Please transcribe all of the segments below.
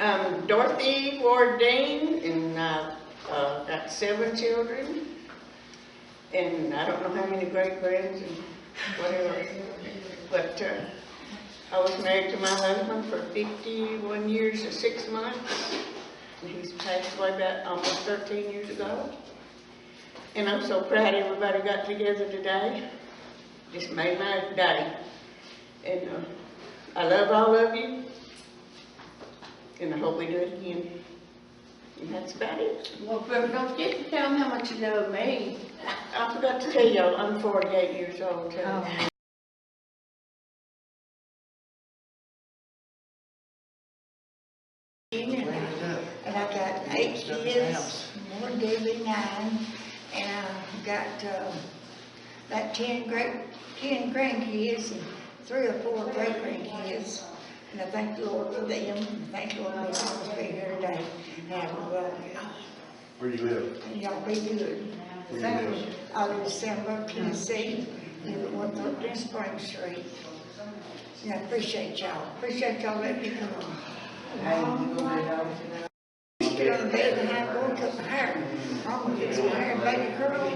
Dorothy Ward Dean, and got 7 children, and I don't know how many great-grands and whatever, but I was married to my husband for 51 years and 6 months, and he's passed away about almost 13 years ago. And I'm so proud everybody got together today. Just made my day. And I love all of you, and I hope we do it again. And that's about it. Well, but don't forget to tell them how much you know of me. I forgot to tell y'all, I'm 48 years old too. Oh. And I've got 8 kids, more than Debbie, 9, and I've got about 10 grandkids and 3 or 4 great-grandkids. And I thank the Lord for them, and thank the Lord for all of us being here today. And I love you. Where do you live? And y'all be good. Where you live? I live in Sandburg, Tennessee, live at 113 Spring Street. And I appreciate y'all. Appreciate y'all letting me come on. Get on the bed and I go and cut my hair. I'm gonna get some hair and baby curls.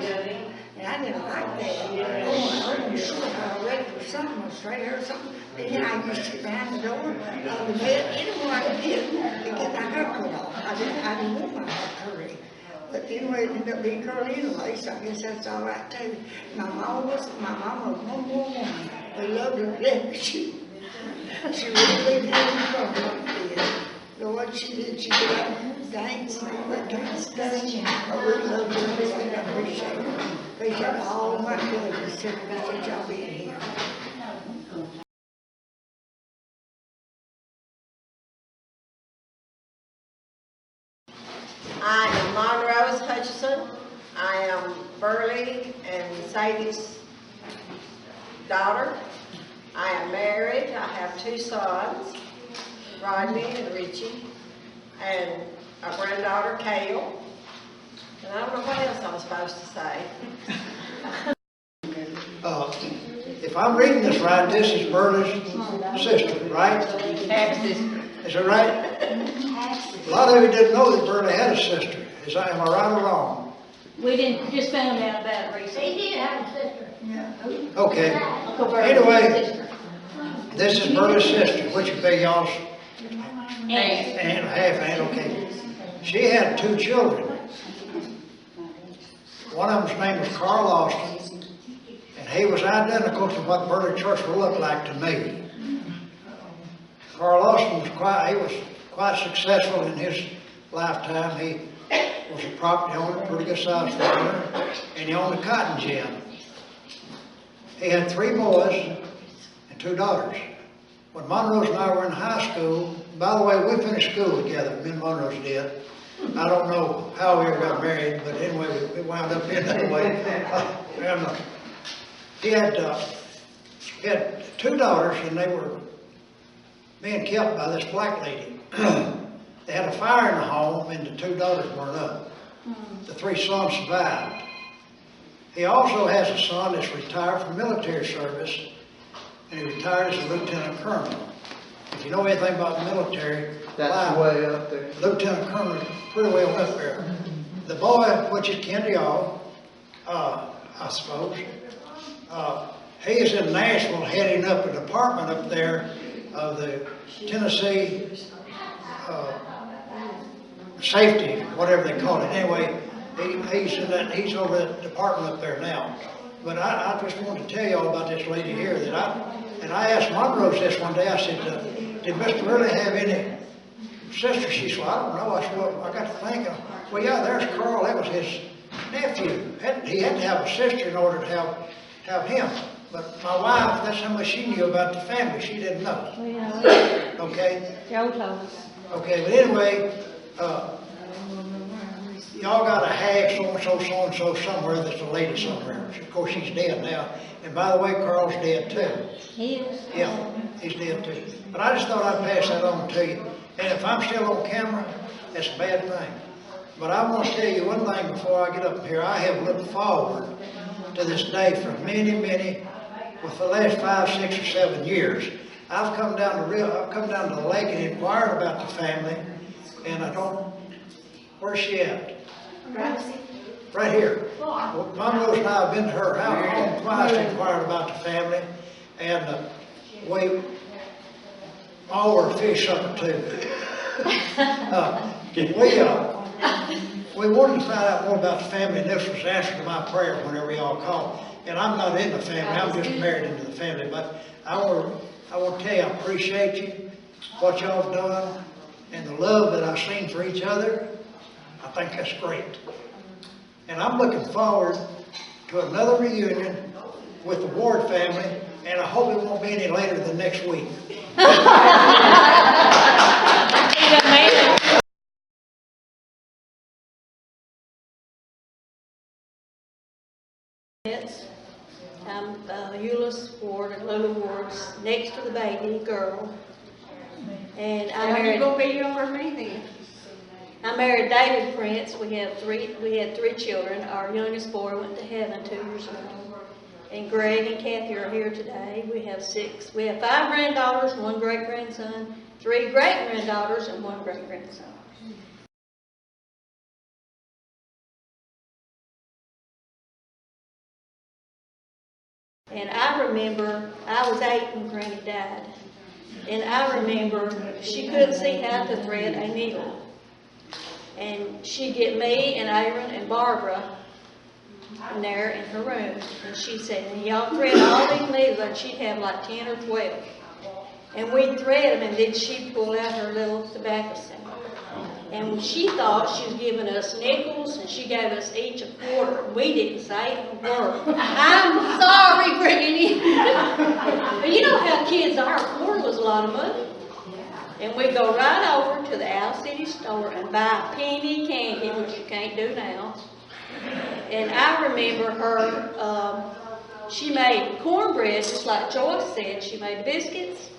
And I didn't like that. Oh, I was sure I was ready for something, a straight hair or something. And then I used to sit behind the door, on the bed, anywhere I could get to get my hair cut off. I didn't want my hair curly. But anyway, it ended up being curly anyway, so I guess that's all right too. My mama was one more woman. We loved her to death. She really did have trouble like this. Lord, she did. She did that dance and all that kind of stuff. I really loved her. I appreciate her. Appreciate all my goodness. Appreciate y'all being here. I am Monrose Hutchison. I am Burley and Sadie's daughter. I am married. I have 2 sons, Rodney and Richie, and a granddaughter, Kale. And I don't know what else I'm supposed to say. If I'm reading this right, this is Burley's sister, right? Half-sister. Is that right? A lot of you didn't know that Burley had a sister. Am I right or wrong? We didn't, just found out about it recently. He did have a sister. Okay. Uncle Bert's Anyway, sister. this is Burley's sister, which would be y'all's Aunt. aunt, half aunt, okay. She had 2 children. One of them's name was Carl Austin, and he was identical to what Burley Churchwell looked like to me. Carl Austin was quite successful in his lifetime. He was a property owner, pretty good sized farmer, and he owned a cotton gin. He had 3 boys and 2 daughters. When Monrose and I were in high school, by the way, we finished school together, me and Monrose did. I don't know how we ever got married, but anyway, we wound up in that way. He had 2 daughters, and they were being kept by this black lady. They had a fire in the home, and the 2 daughters burned up. The 3 sons survived. He also has a son that's retired from military service, and he retired as a lieutenant colonel. If you know anything about the military, That's way up there. Lieutenant colonel is pretty well up there. The boy, which is kin to y'all, I suppose, he is in Nashville heading up a department up there of the Tennessee safety, whatever they call it. Anyway, he's over that department up there now. But I just wanted to tell y'all about this lady here that I asked Monrose this one day. I said, did Mr. really have any sister? She said, well, I don't know. I said, well, I got to thinking, well, yeah, there's Carl. That was his nephew. He had to have a sister in order to have him. But my wife, that's how much she knew about the family. She didn't know. Okay? Joe told us. Okay, but anyway, y'all got a half so-and-so somewhere that's a lady somewhere. Of course, she's dead now. And by the way, Carl's dead too. He is? Yeah, he's dead too. But I just thought I'd pass that on to you. And if I'm still on camera, that's a bad thing. But I want to tell you one thing before I get up here. I have looked forward to this day for many, with the last 5, 6, or 7 years. I've come down to the lake and inquired about the family, and I don't, where's she at? Right here. Well, Mom Rose and I have been to her house twice, inquired about the family, and we all were fish supper too. We wanted to find out more about the family, and this was the answer to my prayer whenever y'all called. And I'm not in the family, I'm just married into the family, but I want to tell you, I appreciate you, what y'all have done, and the love that I've seen for each other. I think that's great. And I'm looking forward to another reunion with the Ward family, and I hope it won't be any later than next week. I'm Euless Ward and Lula Ward's next to the baby girl. And I You're married, gonna be over me then. I married David Prince. We had three children. Our youngest boy went to heaven 2 years ago. And Greg and Kathy are here today. We have 5 granddaughters and 1 great-grandson, 3 great-granddaughters and 1 great-grandson. And I remember, I was 8 when Granny died. And I remember she couldn't see how to thread a needle. And she'd get me and Aaron and Barbara in there in her room. And she said, and y'all thread all these needles, and she'd have like 10 or 12. And we'd thread them, and then she'd pull out her little tobacco symbol. And she thought she was giving us nickels, and she gave us each a quarter. We didn't say a word. I'm sorry, Granny. But you know how kids are. A quarter was a lot of money. And we'd go right over to the Owl City store and buy penny candy, which you can't do now. And I remember her, she made cornbread, just like Joyce said. She made biscuits.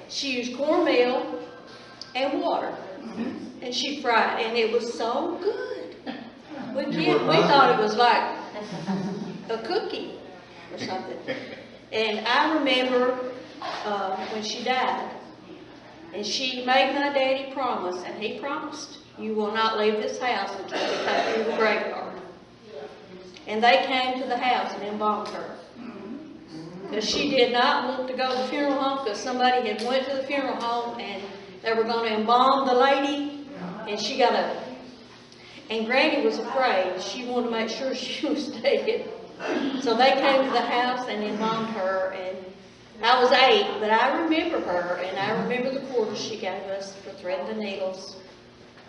She used cornmeal and water. And she fried, and it was so good. We thought it was like a cookie or something. And I remember when she died, and she made my daddy promise, and he promised, you will not leave this house until we take you to the graveyard. And they came to the house and embalmed her. Because she did not want to go to the funeral home, because somebody had went to the funeral home and they were going to embalm the lady. And she got up. And Granny was afraid. She wanted to make sure she was dead. So they came to the house and embalmed her. And I was 8, but I remember her. And I remember the quarters she gave us for threading the needles.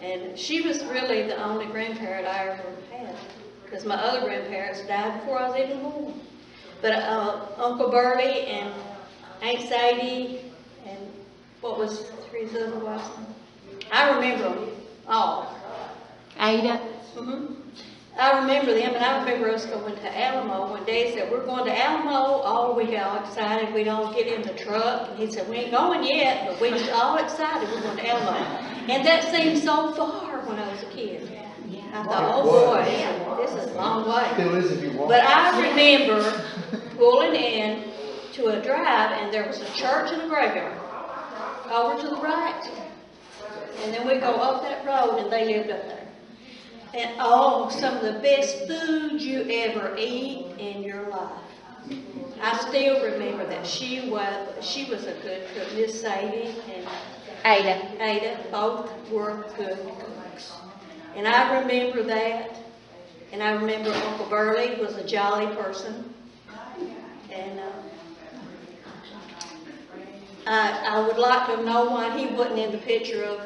And she was really the only grandparent I ever had. Because my other grandparents died before I was even born. But Uncle Burley and Aunt Sadie and what was 3 other wives? I remember them all. Ada. I remember them, and I remember us going to Alamo when Dad said, we're going to Alamo. Oh, we got all excited. We'd all get in the truck. And he said, we ain't going yet, but we was all excited. We're going to Alamo. And that seemed so far when I was a kid. I thought, oh boy, this is a long way. Still is if you want. But I remember pulling in to a drive, and there was a church and a graveyard over to the right. And then we go up that road, and they lived up there. And oh, some of the best food you ever eat in your life. I still remember that. She was a good cook. Miss Sadie and Ada both were good cooks. And I remember that. And I remember Uncle Burley was a jolly person. And I would like to know why he wasn't in the picture of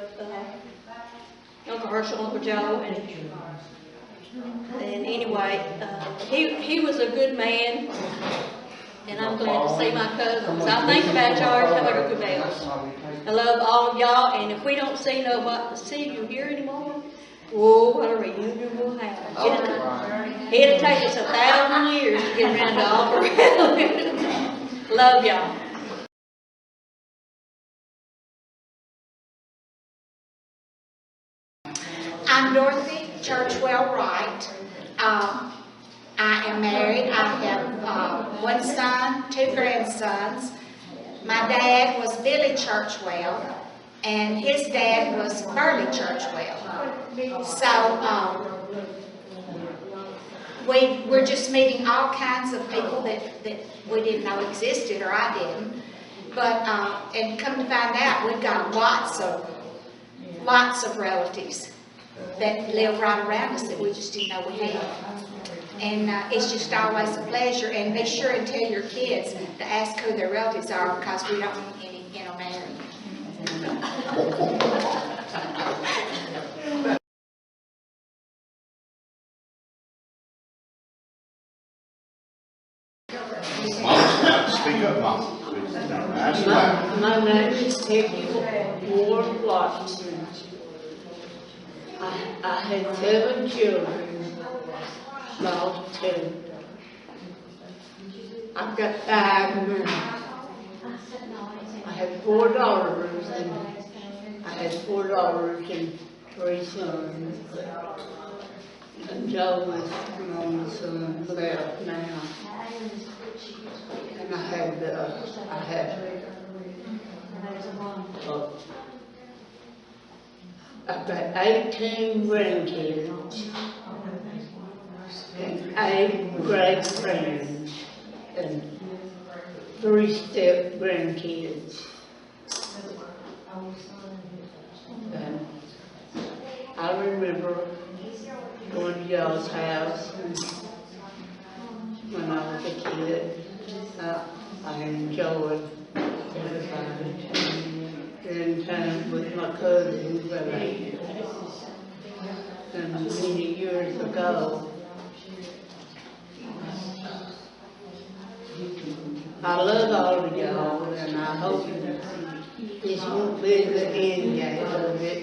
Uncle Herschel, Uncle Joe, and anyway, he was a good man, and I'm glad to see my cousins. I think about y'all every time I go through bells. I love all of y'all, and if we don't see you here anymore, whoa, what a reunion we'll have. It'll take us 1,000 years to get around to all the love y'all. I'm Dorothy Churchwell Wright. I am married. I have 1 son, 2 grandsons. My dad was Billy Churchwell, and his dad was Burley Churchwell. So, we're just meeting all kinds of people that we didn't know existed, or I didn't. But, and come to find out, we've got lots of relatives that live right around us that we just didn't know we had. And it's just always a pleasure. And be sure and tell your kids to ask who their relatives are, because we don't want any intermarrying. Mom, speak up, Mom. That's right. My name is Peggy Ward Watson. I had 7 children, lost 2. I've got 5 now. I have 4 daughters, and I had 4 daughters and 3 sons. And Joe is my only son left now. And I had I've got 18 grandkids and 8 great friends and 3 step grandkids. And I remember going to y'all's house when I was a kid. I enjoyed everybody. Spending time with my cousins and many years ago. I love all of y'all, and I hope this won't be the end game of it,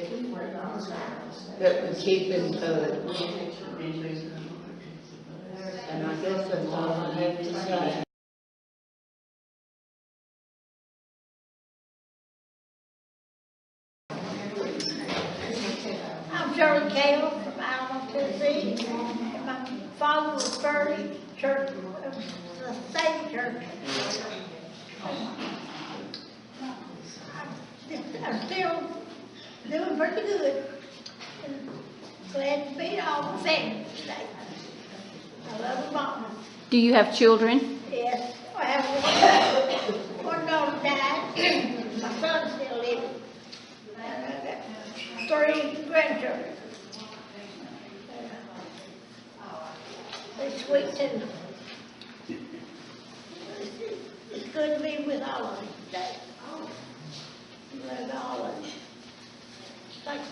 that we keep in touch. And I guess that's all I have to say. I'm Shirley Cale from Alma, Tennessee, and my father was Burley Church, the same church. I'm still doing pretty good, and glad to be all the family today. I love them all. Do you have children? Yes, I have one daughter died, my son's still living, and I got 3 grandchildren. They're sweet too. It's good to be with all of you today. Love all of you. Thank you.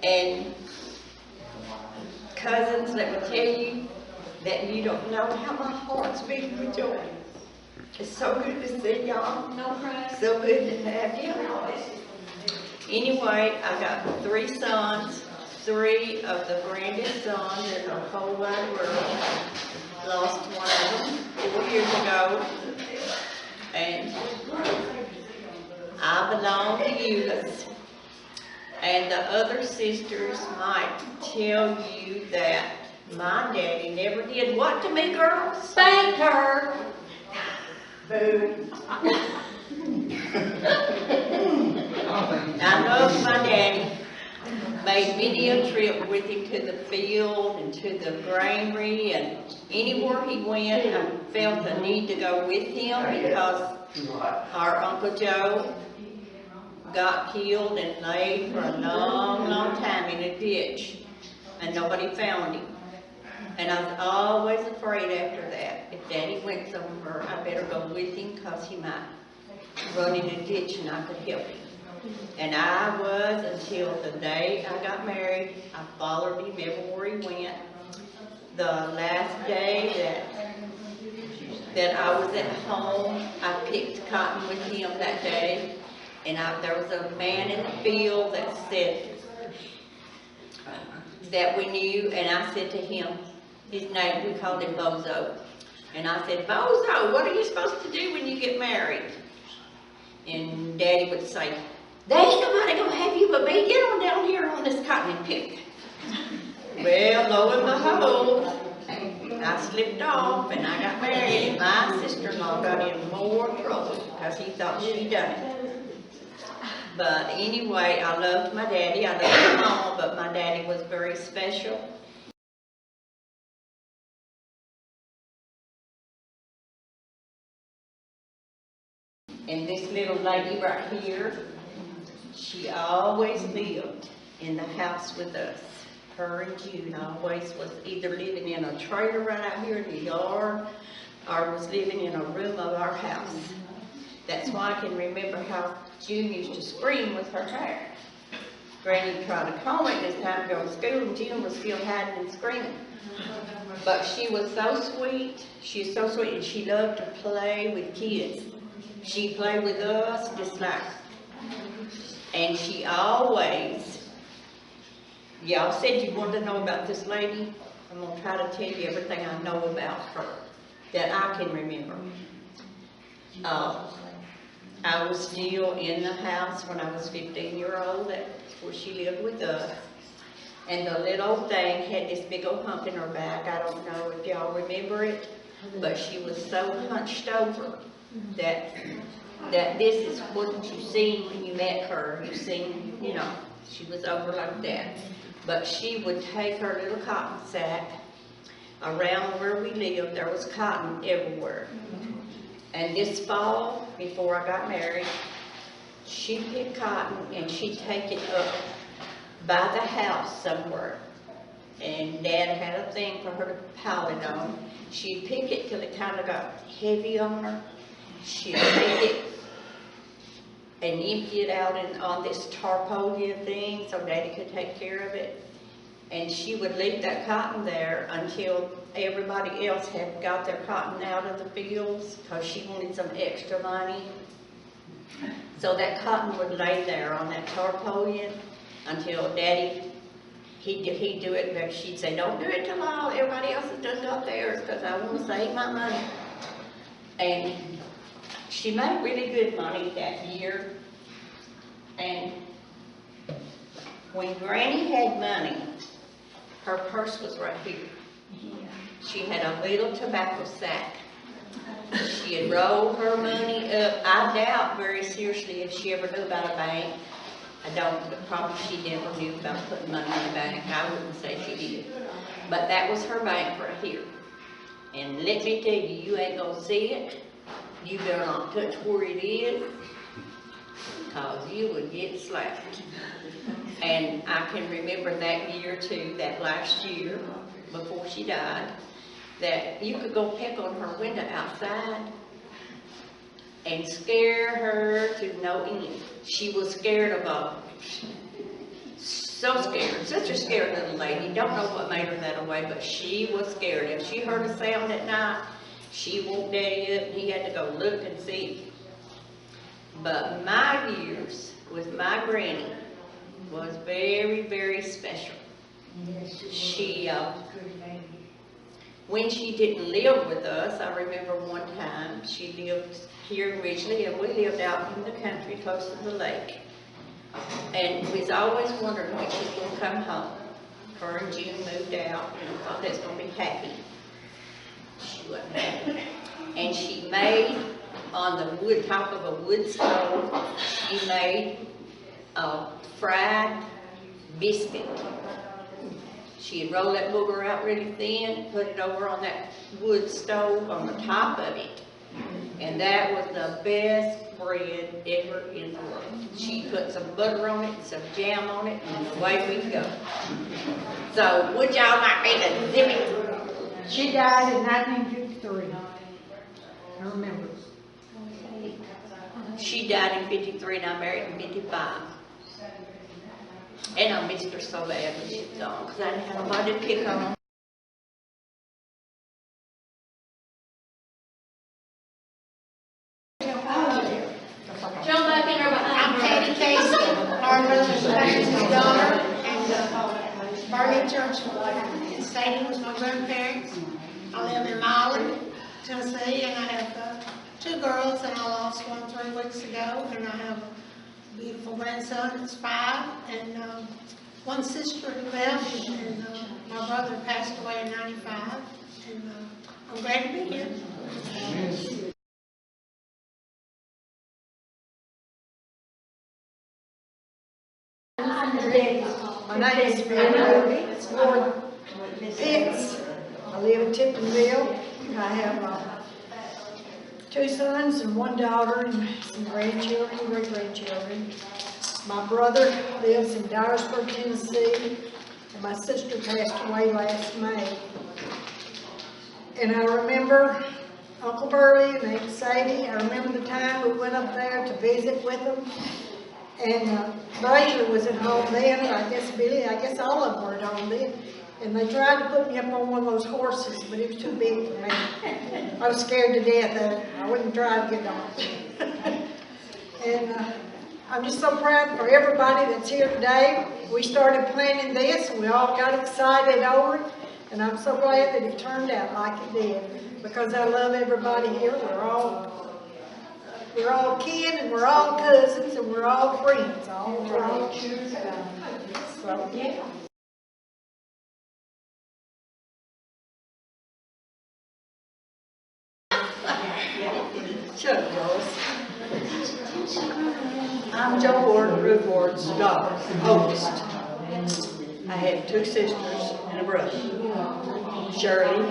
And cousins, let me tell you that you don't know how my heart's beating with joy. It's so good to see y'all. No cry. So good to have you. Anyway, I got 3 sons, 3 of the grandest sons in the whole wide world. Lost one of them 4 years ago. And I belong to you. And the other sisters might tell you that my daddy never did what to me, girls? Spank her. Boo. I love my daddy. Made many a trip with him to the field and to the granary, and anywhere he went, I felt the need to go with him because our Uncle Joe got killed and laid for a long, long time in a ditch, and nobody found him. And I was always afraid after that, if Daddy went somewhere, I better go with him because he might run in a ditch and I could help him. And I was until the day I got married. I followed him everywhere he went. The last day that I was at home, I picked cotton with him that day. And there was a man in the field that said that we knew, and I said to him, his name, we called him Bozo. And I said, Bozo, what are you supposed to do when you get married? And Daddy would say, there ain't nobody gonna have you but me. Get on down here on this cotton and pick. Well, lo and behold, I slipped off and I got married, and my sister-in-law got in more trouble because he thought she done it. But anyway, I loved my daddy, I loved my mama, but my daddy was very special. And this little lady right here, she always lived in the house with us. Her and June always was either living in a trailer right out here in the yard or was living in a room of our house. That's why I can remember how June used to scream with her hair. Granny tried to comb it, and it's time to go to school, and June was still hiding and screaming. But she was so sweet. She's so sweet, and she loved to play with kids. She played with us just like, and she always, y'all said you wanted to know about this lady. I'm going to try to tell you everything I know about her that I can remember. I was still in the house when I was 15-year-old. That's where she lived with us. And the little old thing had this big old hump in her back. I don't know if y'all remember it, but she was so hunched over that this is what you seen when you met her. You seen, you know, she was over like that. But she would take her little cotton sack. Around where we lived, there was cotton everywhere. And this fall, before I got married, she'd pick cotton and she'd take it up by the house somewhere. And Dad had a thing for her to pile it on. She'd pick it till it kind of got heavy on her. She'd take it and empty it out on this tarpaulin thing so Daddy could take care of it. And she would leave that cotton there until everybody else had got their cotton out of the fields because she wanted some extra money. So that cotton would lay there on that tarpaulin until Daddy, he'd do it, but she'd say, don't do it till everybody else has done got theirs because I want to save my money. And she made really good money that year. And when Granny had money, her purse was right here. She had a little tobacco sack. She had rolled her money up. I doubt very seriously if she ever knew about a bank. I don't, probably she never knew about putting money in the bank. I wouldn't say she did. But that was her bank right here. And let me tell you, you ain't gonna see it. You better not touch where it is, because you would get slapped. And I can remember that year too, that last year, before she died, that you could go peck on her window outside and scare her to no end. She was scared of so scared, such a scared little lady. Don't know what made her that way, but she was scared. If she heard a sound at night, she woke Daddy up and he had to go look and see. But my years with my granny was very, very special. She, when she didn't live with us, I remember one time she lived here originally, and we lived out in the country close to the lake. And we was always wondering when she was going to come home. Her and June moved out, and I thought they was going to be happy. She wasn't happy. And she made, on the wood, top of a wood stove, she made a fried biscuit. She had rolled that booger out really thin, put it over on that wood stove on the top of it. And that was the best bread ever in the world. She put some butter on it and some jam on it, and away we go. So, would y'all like me to zip it? She died in 1953. I remember. She died in 53 and I married in 55. And I missed her so bad when she was gone because I didn't have nobody to pick on. I'm Patty Casey, Arnold's daughter, and Barney Churchwell. And Sadie was my grandparents. I live in Milan, Tennessee, and I have 2 girls, and I lost one 3 weeks ago, and I have a beautiful grandson that's 5, and one sister who left, and my brother passed away in 95. And I'm glad to be here. My name is Mary. It's Lord Pitts. I live in Tiptonville. I have 2 sons and 1 daughter and some grandchildren, great-grandchildren. My brother lives in Dyersburg, Tennessee, and my sister passed away last May. And I remember Uncle Burley and Aunt Sadie. I remember the time we went up there to visit with them. And Brazier was at home then, and I guess Billy, I guess all of them were at home then. And they tried to put me up on one of those horses, but it was too big for me. I was scared to death of it. I wouldn't try to get on it. And I'm just so proud for everybody that's here today. We started planning this, and we all got excited over it. And I'm so glad that it turned out like it did, because I love everybody here. We're all kin, and we're all cousins, and we're all friends. We're all children of God. So, yeah. Shut up, Lois. I'm Joe Ward, Ruth Ward's daughter, oldest. I have 2 sisters and a brother, Shirley,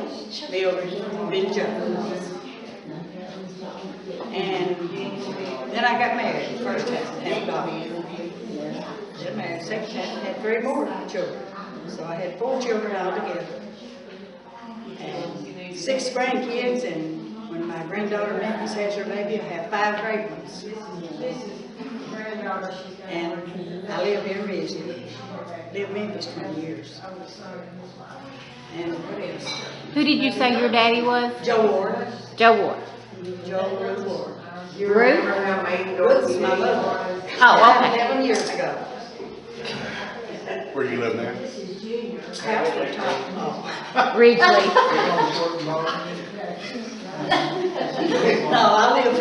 Mildred, and Ben Joe. And then I got married the first time, had a daughter. Got married the second time, had 3 more children. So I had 4 children altogether. And 6 grandkids, and when my granddaughter Memphis has her baby, I have 5 great ones. And I live here in Ridgely. Lived in Memphis 20 years. And what else? Who did you say your daddy was? Joe Ward. Joe Ward. Joe Ruth Ward. Ruth? Ruth's my mother. Oh, okay. 11 years ago. Where you live now? House we're talking about. Ridgely. No, I live,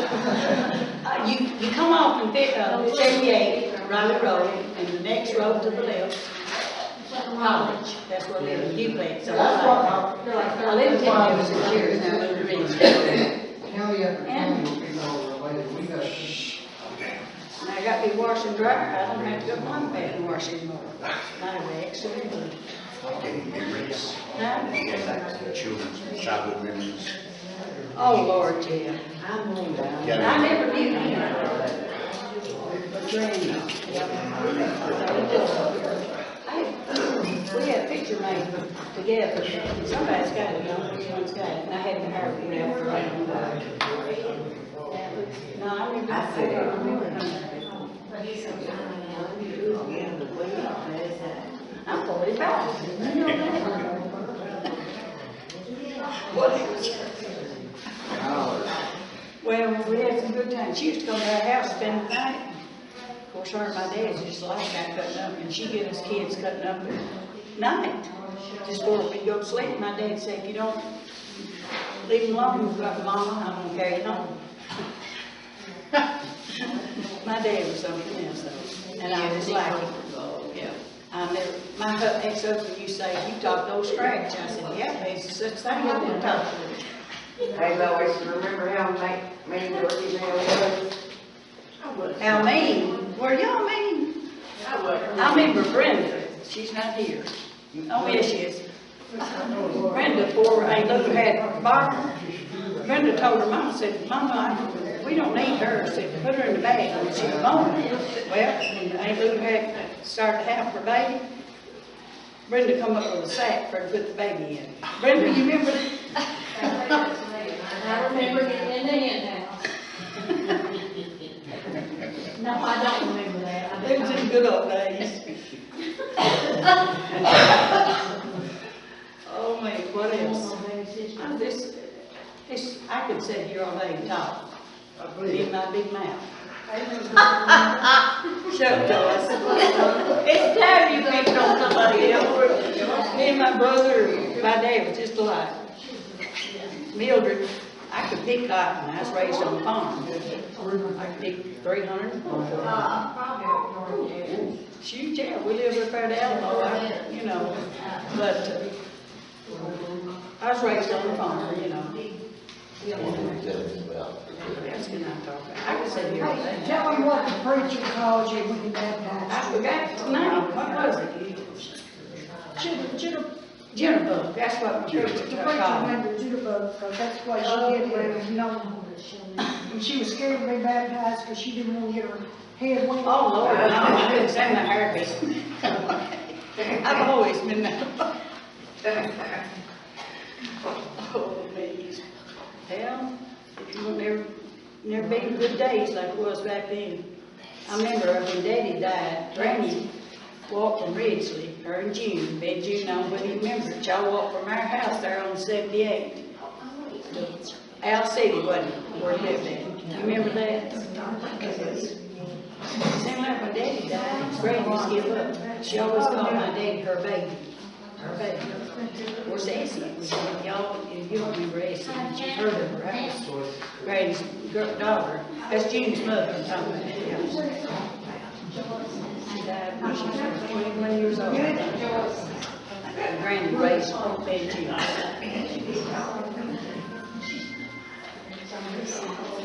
you come off from 78, Riley Road, and the next road to the left, College. That's where I live, in duplex. So I live in 10 years now, moved to Ridgely. And I got me washer and dryer. I don't have to go to my bed and wash anymore. My ex, so Any memories? Children's childhood memories? oh, Lord, yeah. I never knew him. We had a picture made together. Somebody's got it, someone's got it. And I had to hire it out for him. No, I I'm fully back. What else? Well, we had some good times. She used to come to our house, spend the night. Of course, her and my dad's just like that cutting up, and she get us kids cutting up at night. Just before we go to sleep, my dad said, if you don't leave them alone, you've got Mama, I'm going to carry you home. My dad was something else, though, and I was like, yeah. My ex-husband used to say, you talk no scratch. I said, yeah, there's such thing as to talk. Hey, Lois, remember how mean your email was? How mean? Were y'all mean? I remember Brenda. She's not here. Oh, yes, she is. Brenda, before Aunt Lou had Barbara, Brenda told her mama, said, Mama, we don't need her. Said, put her in the bag when she was born. Well, when Aunt Lou had started to have her baby, Brenda come up with a sack for her to put the baby in. Brenda, you remember that? I remember getting in the hen house. No, I don't remember that. It was in the good old days. Oh man, what else? I could sit here all day and talk. In my big mouth. Shut up, Joyce. It's time you picked on somebody else. Me and my brother, my dad was just alike. Mildred, I could pick cotton. I was raised on a farm. I could pick 300. Shoot, yeah, we lived up there at Alamo, you know. But I was raised on a farm, you know. What were you telling me about? That's good enough talk about. I can sit here all Hey, day. tell them what the preacher called you when you baptized. I forgot his name. What was it? Jitterbug. That's what my The preacher preacher called me. named her Jitterbug, because that's what she did when it was known. And she was scared to be baptized because she didn't want to get her head wet. Oh, Lord, no, I didn't say my heartbeat. I've always been that. Oh, me. Hell, it will never been good days like it was back then. I remember when Daddy died, Granny walked from Ridgely, her and June, me and June, I wouldn't even remember it. Y'all walked from our house there on 78. Al City, wasn't it, where he lived at? You remember that? Seemed like when Daddy died, Granny just give up. She always called my daddy her baby. Her baby. Where's Essie? Y'all, you don't remember Essie, but you've heard of her, right? Granny's daughter. That's June's mother I'm talking about. She died when she was 21 years old. Granny raised me and June.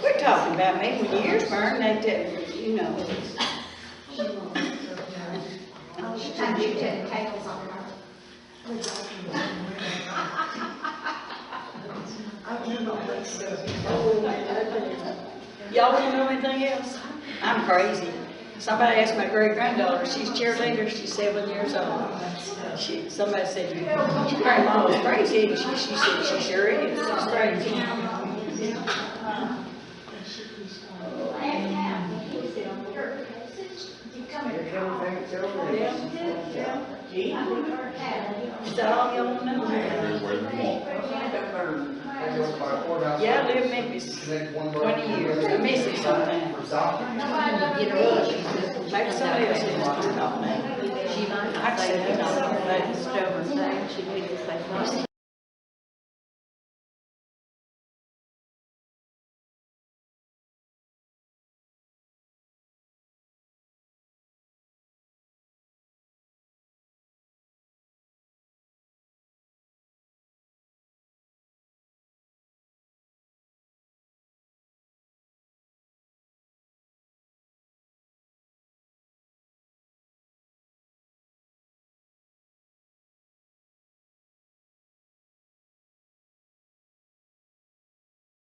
Quit talking about me. When your ears burn, you know. Sometimes you take the tables on her. Y'all want to know anything else? I'm crazy. Somebody asked my great-granddaughter, she's cheerleader, she's 7 years old. Somebody said, your grandma was crazy, isn't she? She said, she sure is, she's crazy. Is that all y'all want to know? Yeah, I lived in Memphis 20 years. I miss it sometimes. Maybe somebody else is talking about me. I can say that.